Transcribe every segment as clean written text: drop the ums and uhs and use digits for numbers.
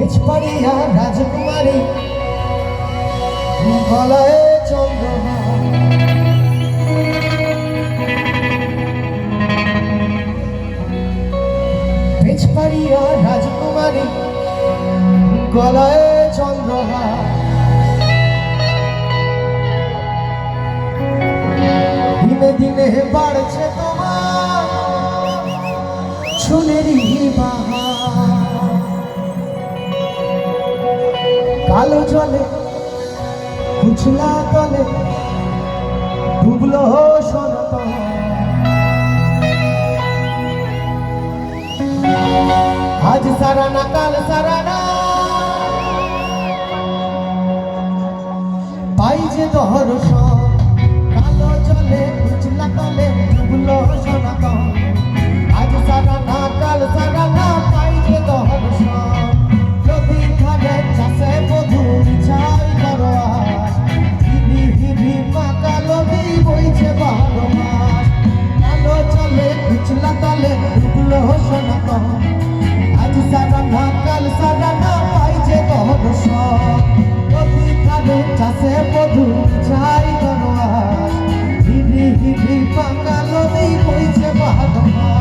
বেচপাড়িয়া রাজকুমারী গলায় চন্দ্রহার, বেচপাড়িয়া রাজকুমারী গলায় চন্দ্রহার। দিনে দিনে বাড়ছে তোমার চুলেরই বাহার, কালো জলে কুচলা তলে ডুবলো সনাতন। আজ সারা না কাল সারা না পাই যে দর্শন, কালো জলে কুচলা তলে ডুবলো সনাতন। আজ সারা না কাল সারা না পাই যে দর্শন, যদি খাবে চাষে বধু চাই করো আজ। হিরি হিরি মা কালো নেই বইছে 12 মাস, কালো জলে কুচলা তলে ডুবলো সনাতন। আজ সারা না কাল সারা না পাই যে দর্শন, যদি খাবে চাষে বধু চাই করো আজ। হিরি হিরি মা কালো নেই বইছে 12 মাস।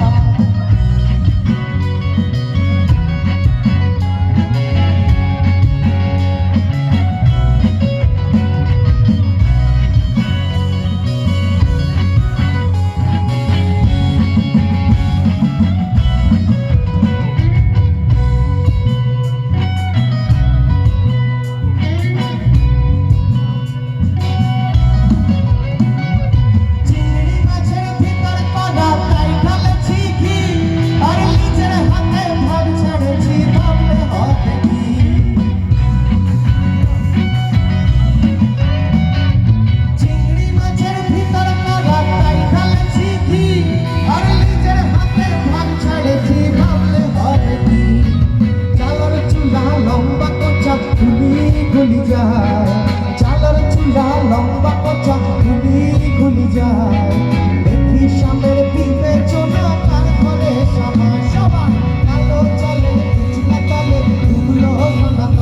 গুলি যা